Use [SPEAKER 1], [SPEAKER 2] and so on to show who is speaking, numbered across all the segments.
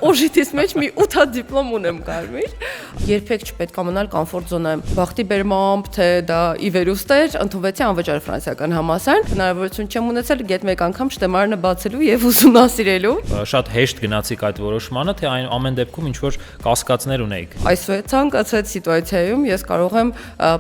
[SPEAKER 1] օժիտիս մեջ մի 8 հատ դիպլոմ ունեմ կարմիր։ Երբեք չպետք է մնալ կոմֆորտ զոնայում։ Բախտի բերմամբ, թե դա ի վերուստ էր, ընդունվեցի անվճար ֆրանսիական համալսարան։ Հնարավորություն չեմ ունեցել գետ մեկ անգամ շտեմարանը բացելու եւ ուսումնասիրելու։
[SPEAKER 2] Շատ հեշտ գնացիք այդ որոշմանը, թե այն ամեն դեպքում ինչ որ կասկածներ ունեիք։
[SPEAKER 1] Այսօր ցանկացած սիտուացիայում ես կարող եմ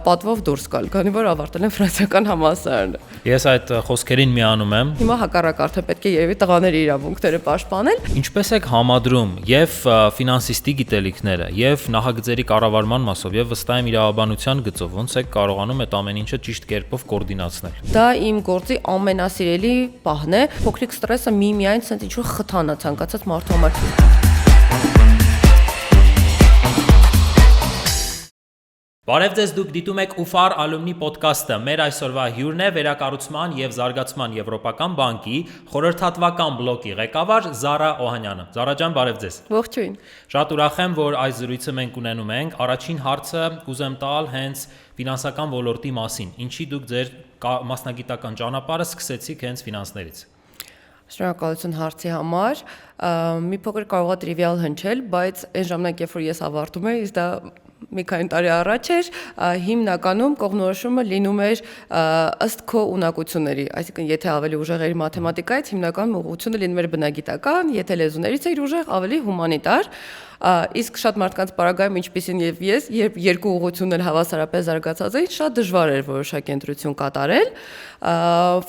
[SPEAKER 1] պատվով դուրս գալ, քանի որ ավարտել եմ ֆրանսիական համալսարանը։
[SPEAKER 2] Ես այդ խոսքերին միանում եմ։
[SPEAKER 1] Հիմա հակառակ արդեն պետք է երևի տղաների իրավունքները պաշտպանել։
[SPEAKER 2] Ինչպես եք համադրում եւ ֆինանսիստի գիտելիքները եւ նախագծերի կառավարման մասով եւ վստահ եմ իրավաբանության գծով ոնց եք կարողանում այդ ամեն ինչը ճիշտ կերպով կոորդինացնել։
[SPEAKER 1] Դա իմ գործի ամենասիրելի պահն է։ Փոքրիկ ստրեսը միայն ցած ինչ-որ խթան է ցանկացած մարդու համար։
[SPEAKER 2] Բարև ձեզ, դուք դիտում եք UFAR Alumni Podcast-ը։ Մեր այսօրվա հյուրն է Վերակառուցման եւ Զարգացման Եվրոպական բանկի խորհրդատվական բլոկի ղեկավար Զարա Օհանյանը։ Զարա ջան, բարև ձեզ։
[SPEAKER 1] Ողջույն։
[SPEAKER 2] Շատ ուրախ եմ, որ այս զրույցը մենք ունենում ենք։ Առաջին հարցը կուզեմ տալ հենց ֆինանսական ոլորտի մասին։ Ինչի դուք ձեր մասնագիտական ճանապարհը սկսեցիք հենց ֆինանսներից։
[SPEAKER 1] Շնորհակալություն հարցի համար։ Մի փոքր կարող է տրիվիալ հնչել, բայց այն ժամանակ, երբ որ ես ավարտում էի, դա մի քանի տարի առաջ էր, հիմնականում կողմնորոշումը լինում էր ըստ քո ունակությունների, այսինքն եթե ավելի ուժեղ էիր մաթեմատիկայից, հիմնականում ուղղությունը լինում էր բնագիտական, եթե լեզուներից էիր ուժեղ, ավելի հումանիտար, իսկ շատ մարդկանց պարագայում ինչպիսին եւ ես, երբ երկու ուղղությունն էլ հավասարապես զարգացած էին, շատ դժվար էր որոշակի ընտրություն կատարել։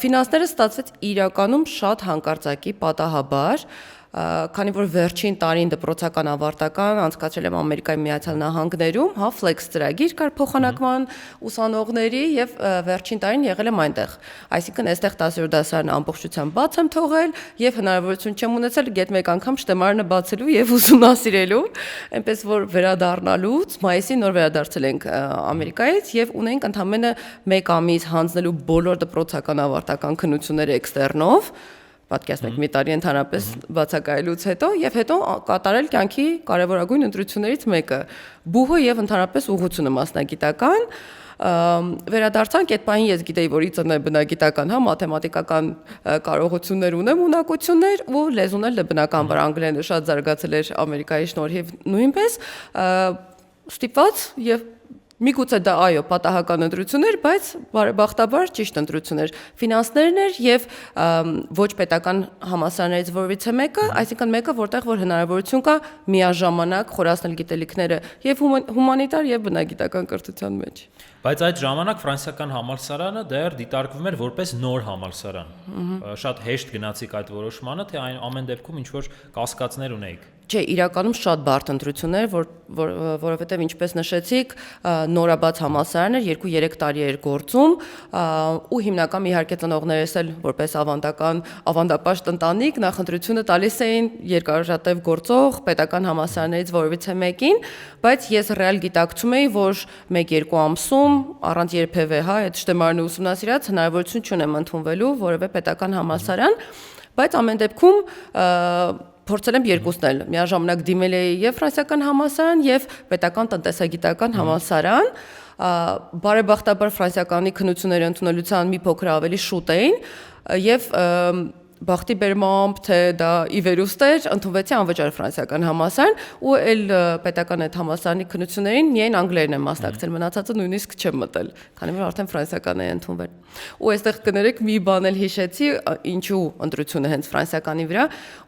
[SPEAKER 1] Ֆինանսները ստացվեց իրականում շատ հանկարծակի պատահաբար, քանի որ վերջին տարին դպրոցական ավարտական անցկացրել եմ Ամերիկայի Միացյալ Նահանգներում, Flex ծրագիր կար փոխանակման ուսանողների եւ վերջին տարին եղել եմ այնտեղ։ Այսինքն այստեղ 10-րդ դասարանը ամբողջությամբ բաց եմ թողել եւ հնարավորություն չեմ ունեցել գետ մեկ անգամ շտեմարանը բացելու եւ ուսումնասիրելու, այնպես որ վերադառնալուց մայիսին նոր վերադարձել ենք Ամերիկայից եւ ունենք ընդամենը 1 ամիս հանձնելու բոլոր դպրոցական ավարտական քննությունները էքստերնով։ Պատկերացնեք մի տարի ընդհանրապես բացակայելուց հետո եւ հետո կատարել կյանքի կարևորագույն ընտրություններից մեկը՝ բուհը եւ ընդհանրապես ուղղությունը մասնագիտական։ Վերադարձանք այդ պահին ես գիտեի, որ իծն է բնագիտական, մաթեմատիկական կարողություններ ունեմ, ունակություններ ու լեզուն էլ բնականաբար անգլերենը շատ զարգացել էր Ամերիկայի շնորհիվ նույնպես ստիպված եւ Միգուցե դա այո, պատահական ընտրություններ, բայց բարեբախտաբար ճիշտ ընտրություններ։ Ֆինանսներն էր եւ ոչ պետական համալսարաններից որևիցե մեկը, այսինքն մեկը, որտեղ որ հնարավորություն կա միաժամանակ խորացնել գիտելիքները եւ հումանիտար եւ բնագիտական կրթության մեջ։
[SPEAKER 2] Բայց այդ ժամանակ ֆրանսիական համալսարանը դեռ դիտարկվում էր որպես նոր համալսարան։ Շատ հեշտ գնացիք այդ որոշմանը, թե այն ամեն դեպքում ինչ որ կասկածներ ունեիք։
[SPEAKER 1] Չէ, իրականում շատ բարդ ընտրություններ, որովհետև ինչպես նշեցիք, նորաբաց համալսարան էր, 2-3 տարի էր գործում, ու հիմնական իհարկե ծնողներս էլ որպես ավանդապաշտ ընտանիք նախընտրությունը տալիս էին երկարաժատև գործող պետական համալսարաններից որևիցե մեկին, բայց ես ռեալ գիտակցում էի, որ 1-2 ամսում առանց երբևէ այդ շտեմարանը ուսումնասիրած հնարավորություն չունեմ ընդունվելու որևէ պետական համալսարան, բայց ամեն դեպքում փորձել եմ երկուսն էլ, միաժամանակ դիմել էի եւ ֆրանսիական համալսարան եւ պետական տնտեսագիտական համալսարան, բարեբախտաբար ֆրանսիականի քննությունները ընդունելության մի փոքր ավելի շուտ էին եւ բախտի բերմամբ, թե դա ի վերուստ էր, ընդունվեցի անվճար ֆրանսիական համալսարան ու էլ պետական այդ համալսարանի քննություններին միայն անգլերեն եմ մասնակցել, մնացածը նույնիսկ չեմ մտել, քանի որ արդեն ֆրանսիական է ընդունվել։ Ու այստեղ կներեք մի բան էլ հիշեցի, ինչու ընտրությունը հենց ֆրանսիականի վրա,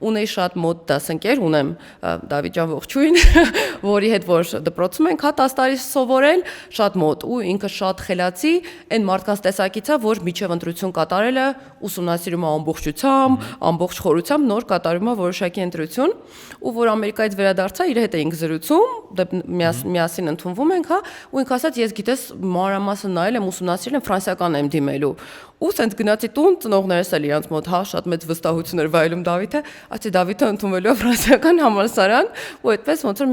[SPEAKER 1] ունեի շատ մոտ դասընկեր, ունեմ Դավիթ ջան ողջույն, որի հետ որ դպրոցում ենք 10 տարի սովորել, շատ մոտ ու ինքը շատ խելացի, այն մարդկանց տեսակից է, որ միջև ընտրություն կատարելը ուսումնասիրում է ամբողջ խորությամբ նոր կատարում է որոշակի ընտրություն ու որ Ամերիկայից վերադարձա իր հետ էինք զրուցում միասին ընդունվում ենք ու ինքը ասաց ես գիտես մանրամասն նայել եմ ուսումնասիրել եմ ֆրանսիական եմ դիմելու ու սենց գնացի տուն ծնողներս էլ իրանց մոտ շատ մեծ վստահություն էր վայելում Դավիթը ասի Դավիթը ընդունվելու է ֆրանսիական համալսարան ու այդպես ոնց որ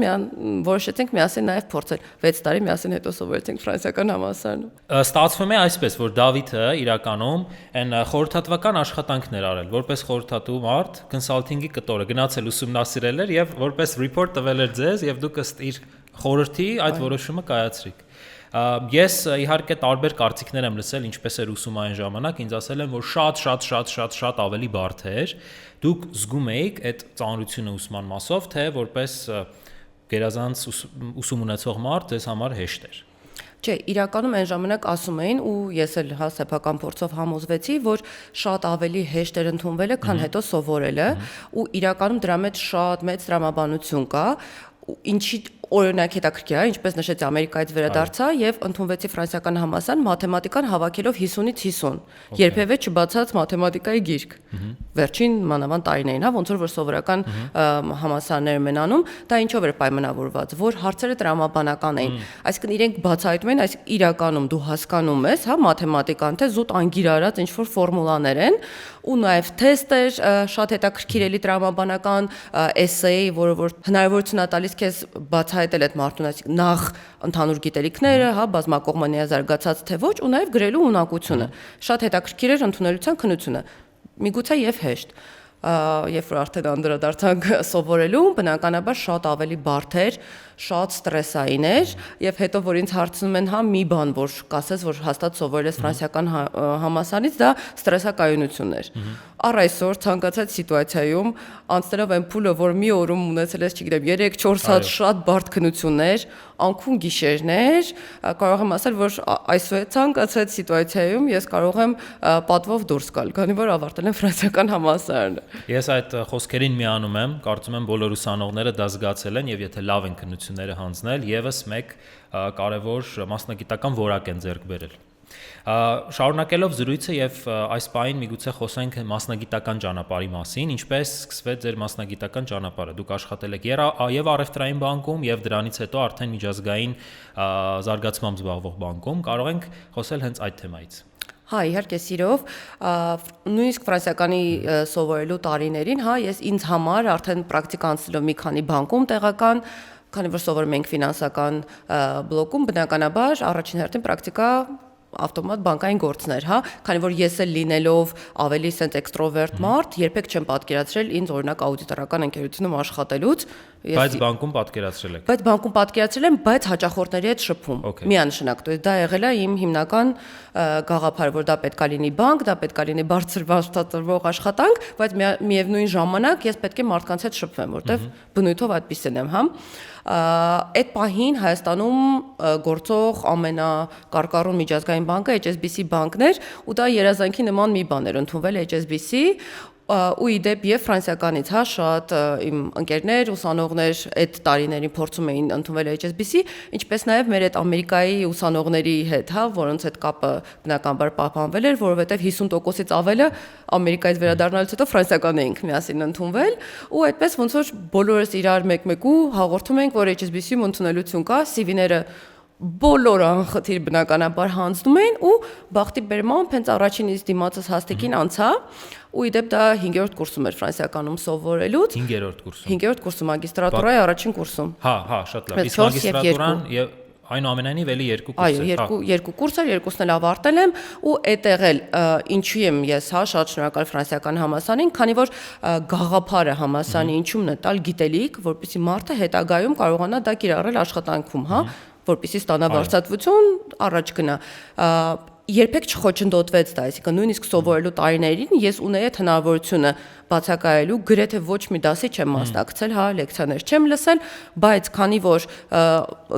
[SPEAKER 1] որոշեցինք միասին նաև փորձել 6 տարի միասին հետո սովորեցինք ֆրանսիական համալսարանում
[SPEAKER 2] Ստացվում է այսպես որ Դավիթը իրականում այն խորհրդատվական աշխատանքներ արել որպես խորհրդատու մարդ կոնսալթինգի կտորը գնացել ուսումնասիրել էր եւ որպես report տվել էր ձեզ եւ դուք ըստ իր խորհրդի այդ որոշումը կայացրիք Ես իհարկե տարբեր կարծիքներ եմ լսել, ինչպես էր ուսումը այն ժամանակ, ինձ ասել են, որ շատ ավելի բարդ էր։ Դուք զգում եք այդ ծանրությունը ուսման մասով, թե որպես գերազանց ուսում ունեցող մարդ ձեզ համար հեշտ էր։
[SPEAKER 1] Չէ, իրականում այն ժամանակ ասում էին ու ես էլ սեփական փորձով համոզվեցի, որ շատ ավելի հեշտ էր ընդունվելը, քան հետո սովորելը, ու իրականում դրա մեջ շատ մեծ տրամաբանություն կա, ինչի օրինակ հետաքրքիր է, ինչպես նշեցի, Ամերիկայից վերադարձա եւ ընդունվեցի ֆրանսիական համալսարան մաթեմատիկան հավաքելով 50-ից 50, երբևէ չբացած մաթեմատիկայի գիրք։ Վերջին մանավանդ տարիներին, հա, ոնց որ սովորական համալսարաններում են անում, դա ինչով էր պայմանավորված, որ հարցերը տրամաբանական էին, այսինքն իրենք բացահայտում են, այս իրականում դու հասկանում ես, հա, մաթեմատիկան, թե զուտ անգիր արած ինչ որ ֆորմուլաներ են, ու նաև թեստ էր շատ հետաքրքիր էլի տրամաբանական էսեյ, որը որ հնարավորություն է տալիս քեզ բացահայտել այդ մարդուն, այսինքն նախ ընդհանուր գիտելիքները, հա, բազմակողմանի զարգացած թե ոչ, ու նաև գրելու ունակությունը։ Շատ հետաքրքիր էր ընդունելության քննությունը։ Միգուցե եւ հեշտ։ Երբ որ արդեն անդրադարձանք սովորելու, բնականաբար շատ ավելի բարդ էր, շատ ստրեսային էր, եւ հետո որ ինձ հարցնում են, հա, մի բան, որ կասես, որ հաստատ սովորել ես ֆրանսիական համալսարանից, դա ստրեսակայունություն էր։ Առ այսօր ցանկացած սիտուացիայում անցնելով այն փուլը, որ մի օրում ունեցել ես, չգիտեմ, 3-4 հատ շատ բարդ քննություններ, անքուն գիշերներ, կարող եմ ասել, որ այսօր ցանկացած սիտուացիայում ես կարող եմ պատվով դուրս գալ, քանի որ ավարտել եմ ֆրանսիական համալսարանը։
[SPEAKER 2] Ես այդ խոսքերին միանում եմ, կարծում եմ բոլոր ուսանողները դա զգացել են եւ եթե լավ են քննությունները հանձնել, եւս մեկ կարևոր մասնագիտական որակ են ձեռք բերել։ Շարունակելով զրույցը եւ այս պահին միգուցե խոսենք մասնագիտական ճանապարհի մասին, ինչպես սկսվեց ձեր մասնագիտական ճանապարհը։ Դուք աշխատել եք եւ առևտրային բանկում եւ դրանից հետո արդեն միջազգային զարգացմամբ զբաղվող բանկում։ Կարող ենք խոսել հենց այդ թեմայից։
[SPEAKER 1] Հա, իհարկե, սիրով, նույնիսկ ֆրանսիականի սովորելու տարիներին, հա, ես ինձ համար արդեն պրակտիկա անցնելով մի քանի բանկում տեղական, քանի որ սովորում ենք ֆինանսական բլոկում, բնականաբար առաջին հերթին պրակտիկա ավտոմատ բանկային գործներ, հա, քանի որ ես էլ լինելով ավելի սենց էքստրովերտ մարդ, երբեք չեմ պատկերացրել ինձ օրինակ աուդիտորական ընկերությունում աշխատելուց,
[SPEAKER 2] բայց բանկում պատկերացրել եք։
[SPEAKER 1] Բայց բանկում պատկերացրել եմ, բայց հաճախորդների հետ շփում։ Միանշանակ, то есть դա եղել է իմ հիմնական գաղափարը, որ դա պետք է լինի բանկ, դա պետք է լինի բարձր վաստատրվող աշխատանք, բայց միևնույն ժամանակ ես պետք է մարդկանց հետ շփվեմ, որտեվ բնույթով այդպիսին եմ, հա։ Այդ պահին Հայաստանում գործող ամենակարկառուն միջազգային բանկը HSBC բանկն էր, ու դա երազանքի նման մի բան էր ընդունվել HSBC, ու իդեպ եւ ֆրանսիականից, հա, շատ իմ ընկերներ, ուսանողներ այդ տարիներին փորձում էին ընդունվել HSBC, ինչպես նաեւ մեր այդ Ամերիկայի ուսանողների հետ, հա, որոնց հետ կապը բնականաբար պահպանվել էր, որովհետեւ 50%-ից ավելը Ամերիկայից վերադառնալուց հետո ֆրանսիական էինք միասին ընդունվել, ու այդպես ոնց որ բոլորս իրար մեկ-մեկու հաղորդում ենք, որ HSBC-ում ընդունելություն կա, CV-ները բոլոր անխտիր բնականաբար հանձնում էին ու բախտի բերմամբ հենց առաջինից դիմացած հաստիկին անցա ու իդեպ դա 5-րդ կուրսում էր ֆրանսիականում սովորելուց 5-րդ կուրսում մագիստրատուրայի առաջին կուրսում
[SPEAKER 2] հա շատ լավ իսկ մագիստրատուրան եւ այնուամենայնիվ էլի երկու կուրս էր
[SPEAKER 1] այո երկու կուրս էր երկուսն էլ ավարտել եմ ու այդտեղ էլ ինչու եմ ես հա շատ շնորհակալ ֆրանսիական համալսարանին քանի որ գաղափարը համալսարանի ինչումն է տալ գիտելիք որպեսզի մարդը հետագայում կարողանա դա կիրառել աշխատանքում հա որպեսզի ստանա վարձատրություն առաջ գնա երբեք չխոչընդոտվեց դա, այսինքն նույնիսկ սովորելու տարիներին ես ունեի այդ հնարավորությունը բացակայելու, գրեթե ոչ մի դասի չեմ մասնակցել, հա, լեկցիաներ չեմ լսել, բայց քանի որ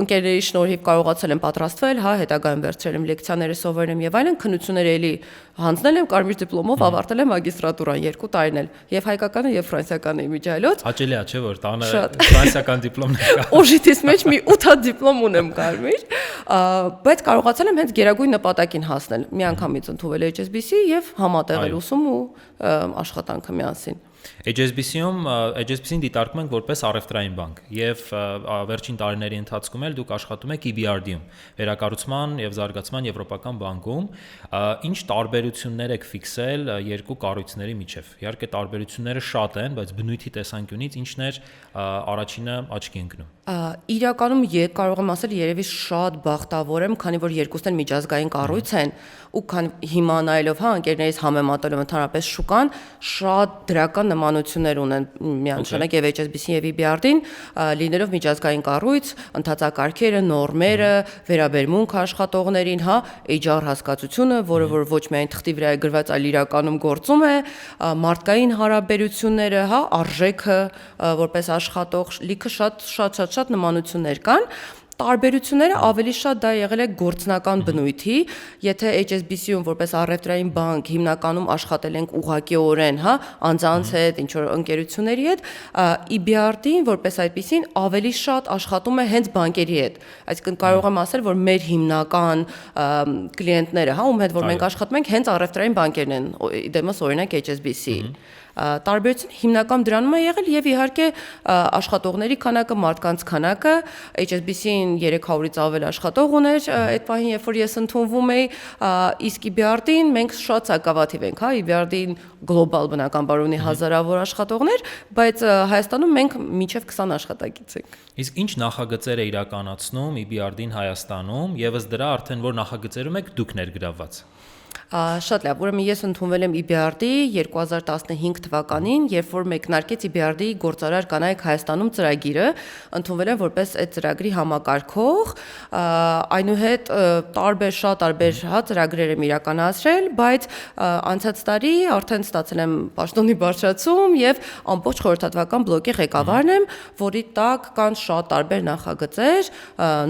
[SPEAKER 1] ընկերների շնորհիվ կարողացել եմ պատրաստվել, հա, հետագայում վերցրել եմ լեկցիաները սովորել եմ եւ այլն, քննությունները էլի հանձնել եմ կարմիր դիպլոմով, ավարտել եմ մագիստրատուրան 2 տարին էլ, եւ հայկականը եւ ֆրանսիականը իմիջայլոց։
[SPEAKER 2] Հաճելի է, չէ՞ որ տանը ֆրանսիական դիպլոմներ կա։
[SPEAKER 1] Օժիտիս մեջ մի 8 հատ դիպլոմ ունեմ կարմիր, բայց կարողացել եմ հենց գերագույն նպատակին հասնել։ Մի անգամից ընդունել HSBC եւ համատեղել ուսում ու աշխատանքը միասին։
[SPEAKER 2] HSBC-ին դիտարկում ենք որպես առևտրային բանկ եւ վերջին տարիների ընթացքում էլ դուք աշխատում եք EBRD-ում, վերակառուցման եւ զարգացման եվրոպական բանկում, ինչ տարբերություններ եք ֆիքսել երկու կառույցների միջեւ։ Իհարկե տարբերությունները շատ են, բայց բնույթի տեսանկյունից ինչն էր առաջինը աչքի ընկնում։
[SPEAKER 1] Իրականում կարող եմ ասել երևի շատ բախտավոր եմ, քանի որ երկուսն էլ միջազգային կառույց են ու հիմա նայելով ընկերներից համեմատելով ընդհանրապես շուկան շատ դրական նմանություններ ունեն միանշանակ եւ HSBC-ին եւ EBRD-ին, լինելով միջազգային կառույց, ընթացակարգերը, նորմերը, վերաբերմունք աշխատողներին, HR հասկացությունը, որը որ ոչ միայն թղթի վրա է գրված, այլ իրականում գործում է, մարդկային հարաբերությունները, արժեքը, որպես աշխատող, լիքը շատ նմանություններ կան։ Տարբերությունները ավելի շատ դա եղել է գործնական բնույթի, եթե HSBC-ում որպես առևտրային բանկ հիմնականում աշխատել ենք ուղղակիորեն, անձանց հետ, ինչ որ ընկերությունների հետ, EBRD-ին որպես այդպիսին ավելի շատ աշխատում է հենց բանկերի հետ։ Այսինքն կարող եմ ասել, որ մեր հիմնական կլիենտները, ում հետ որ մենք աշխատում ենք, հենց առևտրային բանկերն են, դեմս օրինակ HSBC-ի։ Տարբերությունը հիմնական դրանում է եղել եւ իհարկե աշխատողների քանակը, մարդկանց քանակը, HSBC-ին 300-ից ավել աշխատող ուներ այդ պահին, երբ որ ես ընդունվում էի, իսկ EBRD-ին մենք շատ սակավաթիվ ենք, EBRD-ին գլոբալ բնականաբար ունի հազարավոր աշխատողներ, բայց Հայաստանում մենք մինչև 20 աշխատակից ենք։
[SPEAKER 2] Իսկ ինչ նախագծեր է իրականացնում EBRD-ին Հայաստանում, եւս դրա արդեն որ նախագծերում եք դուք ներգրավված։
[SPEAKER 1] Շատ լավ, ուրեմն ես ընդունվել եմ EBRD 2015 թվականին, երբ որ մեկնարկեց EBRD-ի գործարար կանայք Հայաստանում ծրագիրը, ընդունվել եմ որպես այդ ծրագրի համակարգող, այնուհետ շատ տարբեր ծրագրեր եմ իրականացրել, բայց անցած տարի արդեն ստացել եմ պաշտոնի բարձրացում եւ ամբողջ խորհրդատվական բլոկի ղեկավարն եմ, որի տակ կան շատ տարբեր նախագծեր,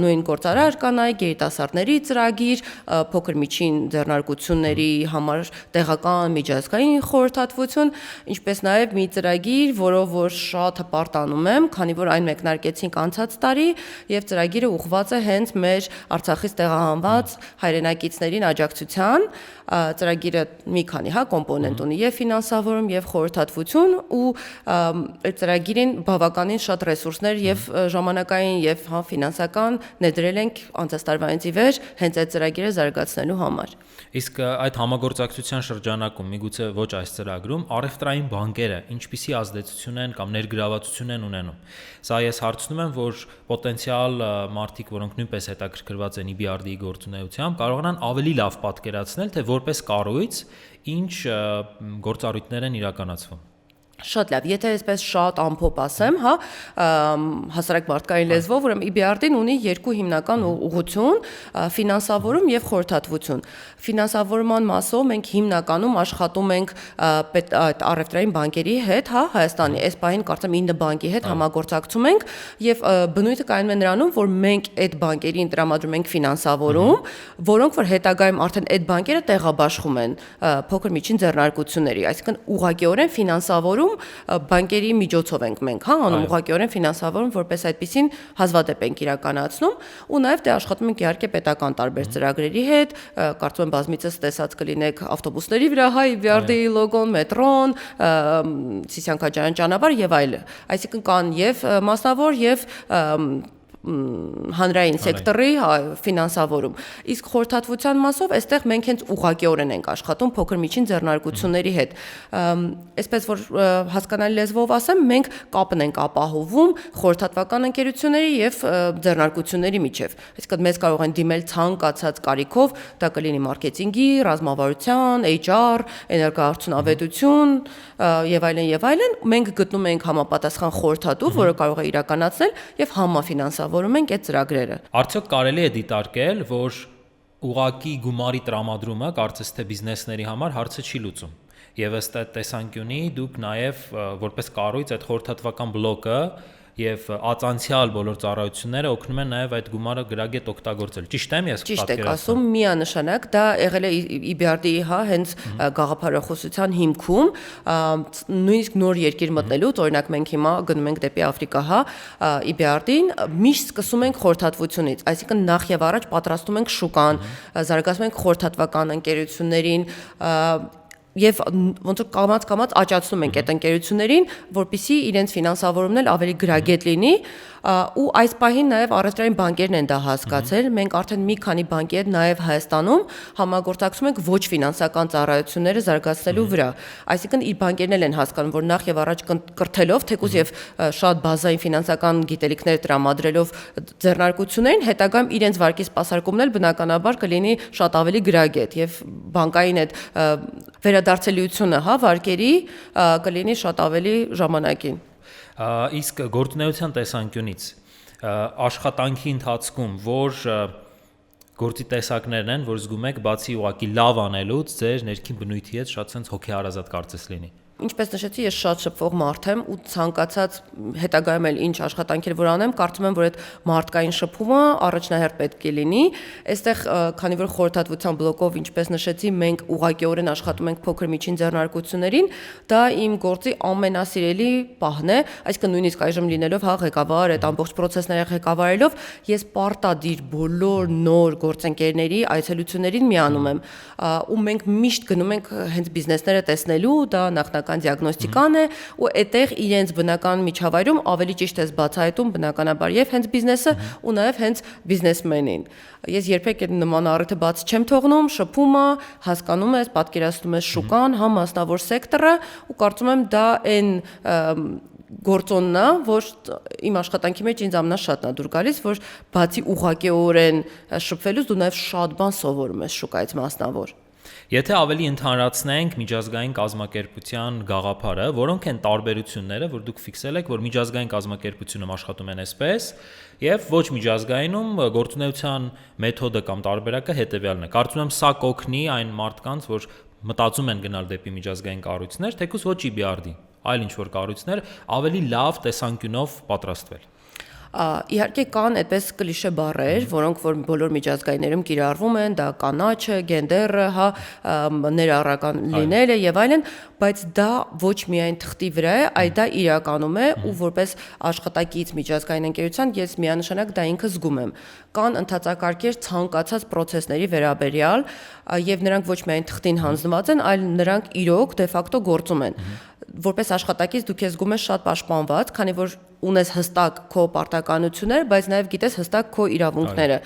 [SPEAKER 1] նույն գործարար կանայք, երիտասարդների ծրագիր, փոքր միջին ձեռնարկություններ համար տեղական միջազգային խորհրդատվություն, ինչպես նաև մի ծրագիր, որով որ շատ հպարտանում եմ, քանի որ այն մեկնարկեցինք անցած տարի եւ ծրագիրը ուղղված է հենց մեր Արցախից տեղահանված հայրենակիցներին աջակցության, ծրագիրը մի քանի կոմպոնենտ ունի եւ ֆինանսավորում եւ խորհրդատվություն ու այդ ծրագիրին բավականին շատ ռեսուրսներ եւ ժամանակային եւ ֆինանսական ներդրել ենք անցած տարվանից ի վեր հենց այդ ծրագիրը զարգացնելու համար։
[SPEAKER 2] Իսկ այդ համագործակցության շրջանակում, միգուցե ոչ այս ծրագրում, առևտրային բանկերը ինչպիսի ազդեցություն են կամ ներգրավվածություն են ունենում։ Սա ես հարցնում եմ, որ պոտենցիալ մարդիկ, որոնք նույնպես հետաքրքրված են EBRD-ի գործունեությամբ, կարողանան ավելի լավ պատկերացնել, թե որպես կառույց ինչ գործառույթներ են իրականացվում։
[SPEAKER 1] Շատ լավ, եթե այսպես շատ ամփոփ ասեմ, հասարակ մարդկային լեզվով, ուրեմն EBRD-ն ունի երկու հիմնական ուղղություն՝ ֆինանսավորում եւ խորհրդատվություն։ Ֆինանսավորման մասով մենք հիմնականում աշխատում ենք առևտրային բանկերի հետ, Հայաստանի, այս պահին կարծեմ 9 բանկի հետ համագործակցում ենք եւ բնույթը կայանում է նրանում, որ մենք այդ բանկերին տրամադրում ենք ֆինանսավորում, որոնք որ հետագայում արդեն այդ բանկերը տեղաբաշխում են փոքր միջին ձեռնարկությունների, այսինքն ուղղակիորեն ֆինանսավորում բանկերի միջոցով ենք մենք, անում ուղղակիորեն ֆինանսավորում, որպես այդպեսին հազվադեպ ենք իրականացնում ու նաև դե աշխատում ենք իհարկե պետական տարբեր ծրագրերի հետ, կարծում եմ բազմիցս տեսած կլինեք ավտոբուսների վրա EBRD-ի լոգոն, մետրոն, Սիսիան-Քաջարյան ճանապարհ եւ այլը։ Այսինքն կան եւ մասնավոր եւ հանրային սեկտորի ֆինանսավորում։ Իսկ խորհրդատվության մասով այստեղ մենք հենց ուղղակիորեն ենք աշխատում փոքր միջին ձեռնարկությունների հետ։ Այսպես որ հասկանալի լեզվով ասեմ, մենք կապն ենք ապահովում խորհրդատվական ընկերությունների եւ ձեռնարկությունների միջև։ Այսինքն մեզ կարող են դիմել ցանկացած կարիքով, դա կլինի մարքեթինգի, ռազմավարության, HR, էներգոարդյունավետություն եւ այլն, մենք գտնում ենք համապատասխան խորհրդատու, որը կարող է իրականացնել եւ համաֆինանսավորում ենք այդ ծրագրերը։
[SPEAKER 2] Արդյոք կարելի է դիտարկել, որ ուղղակի գումարի տրամադրումը կարծես թե բիզնեսների համար հարցը չի լուծում։ Եվ ըստ այդ տեսանկյունի դուք նաև որպես կառույց այդ խորհրդատվական բլոկը եւ ածանցիալ բոլոր ծառայությունները օգնում են նաև այդ գումարը գրագետ օգտագործել։ Ճիշտ եմ ես պատկերացնում։
[SPEAKER 1] Ճիշտ եք ասում, միանշանակ դա եղել է EBRD-ի հենց գաղափարախոսության հիմքում, նույնիսկ նոր երկիր մտնելուց, օրինակ մենք հիմա գնում ենք դեպի Աֆրիկա, EBRD-ին միշտ սկսում ենք խորհրդատվությունից, այսինքն նախ եւ առաջ պատրաստում ենք շուկան, զարգացնում ենք խորհրդատվական ընկերություններին, Եվ ոնց որ կամած աճացնում ենք այդ ընկերություններին, որպեսզի իրենց ֆինանսավորումն էլ ավելի գրագետ լինի, ու այս պահին նաև առևտրային բանկերն են դա հասկացել։ Մենք արդեն մի քանի բանկի հետ նաև Հայաստանում համագործակցում ենք ոչ ֆինանսական ծառայությունները զարգացնելու վրա։ Այսինքն իր բանկերն էլ են հասկանում, որ նախ եւ առաջ կրթելով, թեկուզ եւ շատ բազային ֆինանսական գիտելիքներ տրամադրելով ձեռնարկություններին, հետագայում իրենց վարկի սպասարկումն էլ բնականաբար կլինի շատ ավելի գրագետ եւ բանկային այդ վերադարձելիությունը, վարկերի կլինի շատ ավելի ժամանակին։
[SPEAKER 2] Իսկ գործունեության տեսանկյունից աշխատանքի ընթացքում որ գործի տեսակներն են, որ զգում եք բացի ուղղակի լավ անելուց, ձեր ներքին բնույթի հետ շատ sense հոգեհարազատ կարծես լինի։
[SPEAKER 1] Ինչպես նշեցի, ես շատ շփվող մարդ եմ ու ցանկացած հետագայում էլ ինչ աշխատանքեր որ անեմ, կարծում եմ, որ այդ մարդկային շփումը առաջնահերթ պետք է լինի։ Այստեղ, քանի որ խորհրդատվության բլոկով, ինչպես նշեցի, մենք ուղղակիորեն աշխատում ենք փոքր միջին ձեռնարկություններին, դա իմ գործի ամենասիրելի պահն է, այսինքն նույնիսկ այժմ լինելով ղեկավար, այդ ամբողջ process-ները ղեկավարելով, ես պարտադիր բոլոր նոր գործընկերների այցելություններին միանում եմ, ու մենք միշտ գնում ենք հենց բիզնեսները տեսնելու, դա նախնական դիագնոստիկան է ու այդտեղ իրենց բնական միջավայրում ավելի ճիշտ է բացահայտում բնականաբար եւ հենց բիզնեսը ու նաեւ հենց բիզնեսմենին։ Ես երբեք այդ նման առիթը բաց չեմ թողնում, շփումը, հասկանում ես, պատկերացնում ես շուկան, մասնավոր սեկտորը ու կարծում եմ դա այն գործոնն է, որ իմ աշխատանքի մեջ ինձ ամենաշատն է դուր գալիս, որ բացի ուղղակիորեն շփվելուց դու նաեւ շատ բան սովորում ես շուկայից մասնավոր։
[SPEAKER 2] Եթե ավելի ընդհանրացնենք միջազգային կազմակերպության գաղափարը, որոնք են տարբերությունները, որ դուք ֆիքսել եք, որ միջազգային կազմակերպությունում աշխատում են այսպես, եւ ոչ միջազգայինում գործունեության մեթոդը կամ տարբերակը հետեւյալն է։ Կարծում եմ սա կօգնի այն մարդկանց, որ մտածում են գնալ դեպի միջազգային կառույցներ, թեկուզ ոչ EBRD, այլ ինչ որ կառույցներ, ավելի լավ տեսանկյունով պատրաստվել։
[SPEAKER 1] Իհարկե կան այդպես կլիշե բառեր, որոնք որ բոլոր միջազգայիներում կիրառվում են, դա կանաչը, գենդերը, ներառական լինելը եւ այլն, բայց դա ոչ միայն թղթի վրա է, այլ դա իրականում է ու որպես աշխատակից միջազգային ընկերության ես միանշանակ դա ինքը զգում եմ։ Կան ընդհանրակարգեր ցանկացած process-ների վերաբերյալ եւ նրանք ոչ միայն թղթին հանձնված են, այլ նրանք իրոք դե ֆակտո գործում են։ Որպես աշխատակից դու քեզ զգում ես շատ պաշտպանված, քանի որ ունես հստակ քո պարտականություններ, բայց նաև գիտես հստակ քո իրավունքները։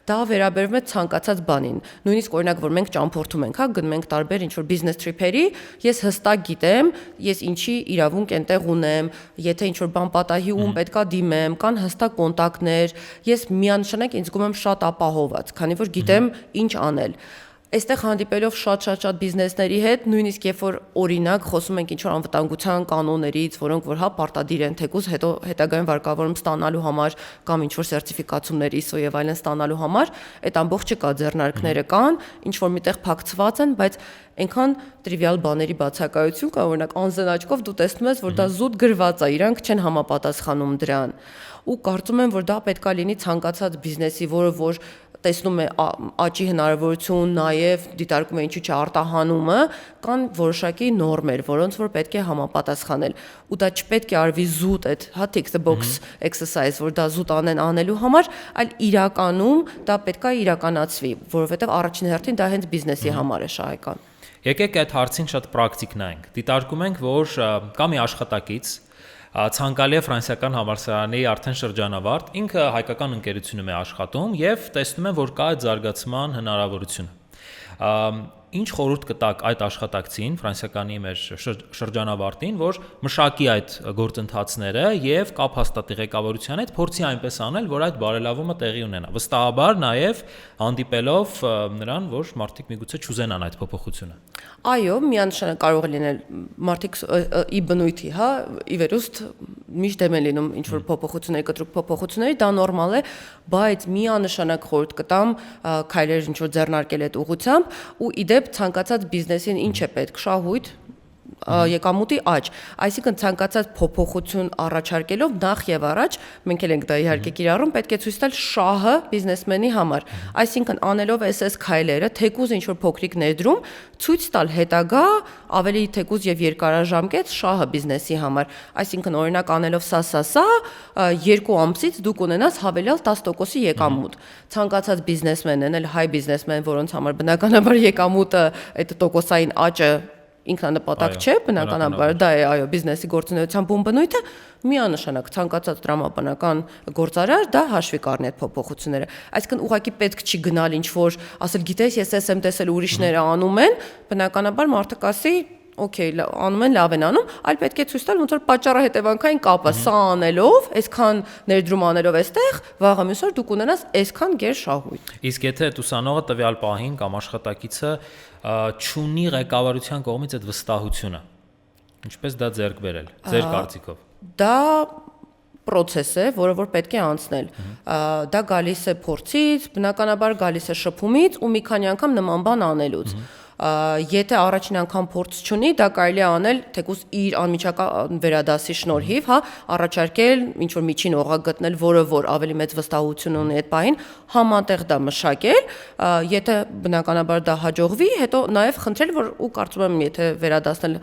[SPEAKER 1] Դա վերաբերվում է ցանկացած բանին։ Նույնիսկ օրինակ, որ մենք ճամփորդում ենք, գնում ենք տարբեր ինչ-որ բիզնես թրիփերի, ես հստակ գիտեմ, ես ինչի իրավունք այնտեղ ունեմ, եթե ինչ-որ բան պատահի ում պետքա դիմեմ, կան հստակ կոնտակտներ, ես միանշանակ ինձ զգում եմ շատ ապահովված, քանի որ գիտեմ ինչ անել։ Այստեղ հանդիպելով շատ բիզնեսների հետ, նույնիսկ երբ որ օրինակ խոսում ենք ինչ-որ անվտանգության կանոններից, որոնք որ պարտադիր են թեկուզ հետո հետագայում վարկավորում ստանալու համար կամ ինչ-որ սերտիֆիկացումներ ISO եւ այլն ստանալու համար, այդ ամբողջը կա, ձեռնարկները կան, ինչ-որ միտեղ փակցված են, բայց այնքան տրիվիալ բաների բացակայություն կա, օրինակ անզեն աչքով դու տեսնում ես, որ դա զուտ գրված է, իրանք չեն համապատասխանում դրան։ Ու կարծում եմ, որ դա պետքա լինի ցանկացած բիզնեսի, որը որ տեսնում է աճի հնարավորություն, նաև դիտարկում է ինչու՞ չէ արտահանումը, կան որոշակի նորմեր, որոնց որ պետք է համապատասխանել։ Ու դա չպետք է արվի զուտ այդ tick the box exercise, որ դա զուտ անելու համար, այլ իրականում դա պետք է իրականացվի, որովհետև առաջին հերթին դա հենց բիզնեսի համար է շահեկան։
[SPEAKER 2] Եկեք այդ հարցին շատ պրակտիկ նայենք։ Դիտարկում ենք, որ կա մի աշխատակից ցանկալի է ֆրանսիական համալսարանի արդեն շրջանավարտ, ինքը հայկական ընկերությունում է աշխատում եւ տեսնում է, որ կա այդ զարգացման հնարավորություն։ Ինչ խորհուրդ կտաք այդ աշխատակցին, ֆրանսիականի մեր շրջանավարտին, որ մշակի այդ գործընթացները եւ կապ հաստատի ղեկավարության հետ, փորձի այնպես անել, որ այդ բարելավումը տեղի ունենա։ Վստահաբար նաեւ հանդիպելով նրան, որ մարդիկ միգուցե չուզենան այդ փոփոխությունը։
[SPEAKER 1] Այո, միանշանակ կարող է լինել մարդիկ ի բնույթի, ի վերուստ միշտ դեմ են լինում ինչ որ փոփոխությունների, կտրուկ փոփոխությունների, դա նորմալ է, բայց միանշանակ խորհուրդ կտամ քայլեր ինչ որ ձեռնարկել այդ ուղղությամբ ու իդեպ ցանկացած բիզնեսին ինչ է պետք, շահույթ, եկամուտի աճ, այսինքն ցանկացած փոփոխություն առաջարկելով նախ եւ առաջ մենք էլ ենք դա իհարկե կիրառում, պետք է ցույց տալ շահը բիզնեսմենի համար, այսինքն անելով SS քայլերը, թեկուզ ինչ որ փոքրիկ ներդրում, ցույց տալ հետագա ավելի թեկուզ եւ երկարաժամկետ շահը բիզնեսի համար, այսինքն օրինակ անելով սա 2 ամսից դու կունենաս հավելյալ 10%-ի եկամուտ։ Ցանկացած բիզնեսմեն են, էլ հայ բիզնեսմեն, որոնց համար բնականաբար եկամուտը այդ տոկոսային աճը ինքնանպատակ չէ, բնականաբար դա է, այո, բիզնեսի գործունեության բուն բնույթը, միանշանակ ցանկացած տրամաբանական գործարար դա հաշվի կառնի այդ փոփոխությունները։ Այսինքն ուղղակի պետք չի գնալ ինչ որ, ասել գիտես, ես եմ տեսել ուրիշները անում են, բնականաբար մարդը կասի օքեյ, անում են, լավ են անում, այլ պետք է ցույց տալ ոնց որ պատճառահետևանքային կապը սա անելով, այսքան ներդրում անելով այստեղ, վաղը մյուս օր դու կունենաս այսքան գեր շահույթ։
[SPEAKER 2] Իսկ եթե այդ ուսանողը տվյալ պահին կամ աշխատակիցը չունի ղեկավարության կողմից այդ վստահությունը, ինչպես դա ձեռք բերել, ձեր կարծիքով։
[SPEAKER 1] Դա process է, որը որ պետք է անցնել։ Դա գալիս է փորձից, բնականաբար գալիս է շփումից ու մի քանի անգամ նման բան անելուց։ Եթե առաջին անգամ փորձ չունի, դա կարելի է անել թեկուզ իր անմիջական վերադասի շնորհիվ, հա, առաջարկել ինչ որ միջին օղակ գտնել, որը որ ավելի մեծ վստահություն ունի այդ պահին, համատեղ դա մշակել, եթե բնականաբար դա հաջողվի, հետո նաև խնդրել, որ ու կարծում եմ, եթե վերադասնել